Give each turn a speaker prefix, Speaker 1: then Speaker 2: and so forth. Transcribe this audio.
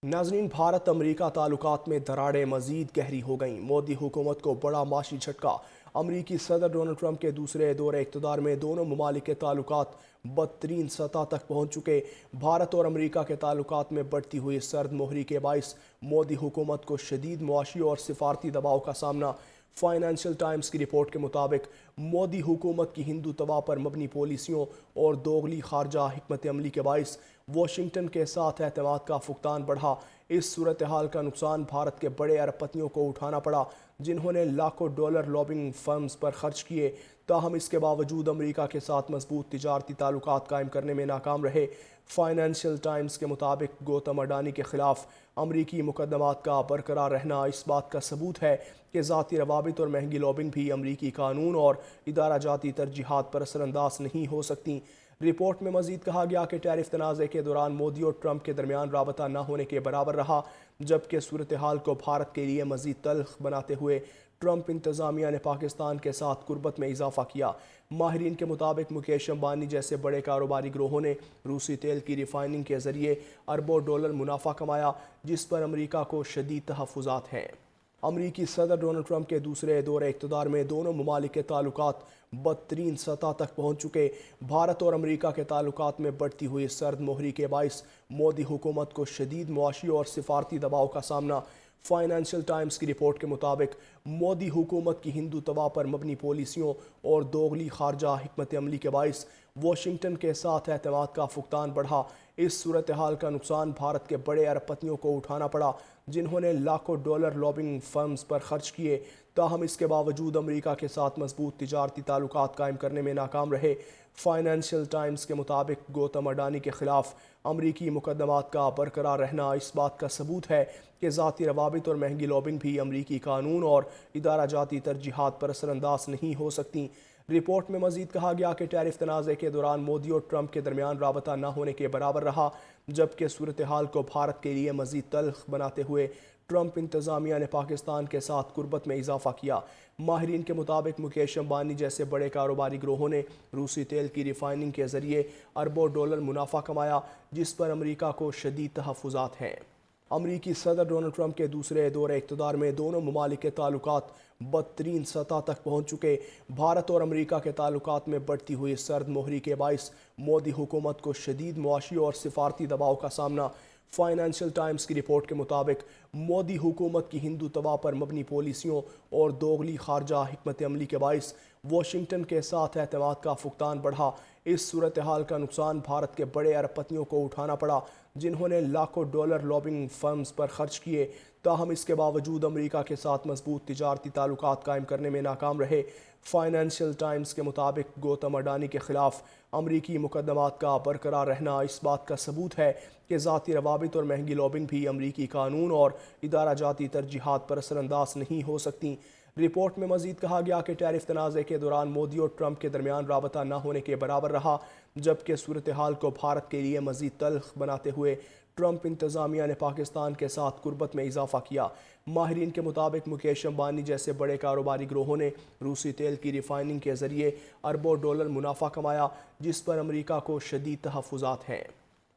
Speaker 1: नाज़रीन, भारत अमरीका ताल्लुकात में दरारें मज़ीद गहरी हो गईं। मोदी हुकूमत को बड़ा माशी झटका। अमरीकी सदर डोनाल्ड ट्रंप के दूसरे दौरे इक़्तिदार में दोनों ममालिक के ताल्लुकात बदतरीन सतह तक पहुँच चुके। भारत और अमरीका के ताल्लुकात में बढ़ती हुई सर्द मोहरी के बाइस मोदी हुकूमत को शदीद मुआशी और सिफारती दबाव का सामना। फाइनेंशियल टाइम्स की रिपोर्ट के मुताबिक मोदी हुकूमत की हिंदू तवा पर मबनी पॉलिसियों और दोगली खारजा हिकमत अमली के बाइस वाशिंगटन के साथ एतमाद का फुकदान बढ़ा। इस सूरत हाल का नुकसान भारत के बड़े अरबपतियों को उठाना पड़ा, जिन्होंने लाखों डॉलर लॉबिंग फर्म्स पर खर्च किए। ताहम इसके बावजूद अमरीका के साथ मजबूत तिजारती ताल्लुकात कायम करने में नाकाम रहे। फाइनेंशियल टाइम्स के मुताबिक गौतम अडानी के खिलाफ अमरीकी मुकदमात का बरकरार रहना इस बात का सबूत है कि ज़ाती रवाबित और महंगी लॉबिंग भी अमरीकी कानून और इदारा जाती तरजीहात पर असरअंदाज नहीं हो सकती। रिपोर्ट में मजीद कहा गया कि टैरिफ तनाज़े के दौरान मोदी और ट्रंप के दरमियान राबता न होने के बराबर रहा, जबकि सूरत हाल को भारत के लिए मजीद तल्ख बनाते हुए ट्रंप इंतज़ामिया ने पाकिस्तान के साथ कुर्बत में इजाफा किया। माहिरीन के मुताबिक मुकेश अंबानी जैसे बड़े कारोबारी ग्रोहों ने रूसी तेल की रिफाइनिंग के जरिए अरबों डॉलर मुनाफा कमाया, जिस पर अमरीका को शदीद तहफ़्फ़ुज़ात हैं। अमरीकी सदर डोनाल्ड ट्रंप के दूसरे दौरे इक़्तिदार में दोनों ममालिक के ताल्लुकात बदतरीन सतह तक पहुँच चुके। भारत और अमरीका के ताल्लुकात में बढ़ती हुई सर्द मोहरी के बाइस मोदी हुकूमत को शदीद मुआशी और सिफारती दबाव का सामना। फाइनेंशियल टाइम्स की रिपोर्ट के मुताबिक मोदी हुकूमत की हिंदू तवा पर मबनी पॉलिसियों और दोगली खारजा हिकमत अमली के बाइस वाशिंगटन के साथ एतमाद का फुकदान बढ़ा। इस सूरत हाल का नुकसान भारत के बड़े अरबपतियों को उठाना पड़ा, जिन्होंने लाखों डॉलर लॉबिंग फर्म्स पर खर्च किए। ताहम इसके बावजूद अमरीका के साथ मजबूत तिजारती ताल्लुकात कायम करने में नाकाम रहे। फाइनेंशियल टाइम्स के मुताबिक गौतम अडानी के खिलाफ अमरीकी मुकदमात का बरकरार रहना इस बात का सबूत है कि ज़ाती रवाबित और महंगी लॉबिंग भी अमरीकी कानून और इदारा जाती तरजीहात पर असरअंदाज नहीं हो सकती। रिपोर्ट में मजीद कहा गया कि टैरिफ तनाज़े के दौरान मोदी और ट्रंप के दरमियान राबता न होने के बराबर रहा, जबकि सूरत हाल को भारत के लिए मजीद तल्ख बनाते हुए ट्रंप इंतज़ामिया ने पाकिस्तान के साथ कुर्बत में इजाफा किया। माहिरीन के मुताबिक मुकेश अंबानी जैसे बड़े कारोबारी ग्रोहों ने रूसी तेल की रिफाइनिंग के जरिए अरबों डॉलर मुनाफा कमाया, जिस पर अमरीका को शदीद तहफ़्फ़ुज़ात हैं। अमरीकी सदर डोनाल्ड ट्रंप के दूसरे दौरे इक़्तिदार में दोनों ममालिक के ताल्लुकात बदतरीन सतह तक पहुँच चुके। भारत और अमरीका के ताल्लुकात में बढ़ती हुई सर्द मोहरी के बाइस मोदी हुकूमत को शदीद मुआशी और सिफारती दबाव का सामना। फाइनेंशियल टाइम्स की रिपोर्ट के मुताबिक मोदी हुकूमत की हिंदू तवा पर मबनी पॉलिसियों और दोगली खारजा हिकमत अमली के बाइस वाशिंगटन के साथ एतमाद का फुकदान बढ़ा। इस सूरत हाल का नुकसान भारत के बड़े अरबपतियों को उठाना पड़ा, जिन्होंने लाखों डॉलर लॉबिंग फर्म्स पर खर्च किए। ताहम इसके बावजूद अमरीका के साथ मजबूत तिजारती ताल्लुकात कायम करने में नाकाम रहे। फाइनेंशियल टाइम्स के मुताबिक गौतम अडानी के खिलाफ अमरीकी मुकदमात का बरकरार रहना इस बात का सबूत है कि ज़ाती रवाबित और महंगी लॉबिंग भी अमरीकी कानून और इदारा जाती तरजीहात पर असरअंदाज नहीं हो सकती। रिपोर्ट में मजीद कहा गया कि टैरिफ तनाज़े के दौरान मोदी और ट्रंप के दरमियान राबता न होने के बराबर रहा, जबकि सूरत हाल को भारत के लिए मजीद तल्ख बनाते हुए ट्रंप इंतज़ामिया ने पाकिस्तान के साथ कुर्बत में इजाफा किया। माहिरीन के मुताबिक मुकेश अंबानी जैसे बड़े कारोबारी ग्रोहों ने रूसी तेल की रिफाइनिंग के जरिए अरबों डॉलर मुनाफा कमाया, जिस पर अमरीका को शदीद तहफ़्फ़ुज़ात हैं।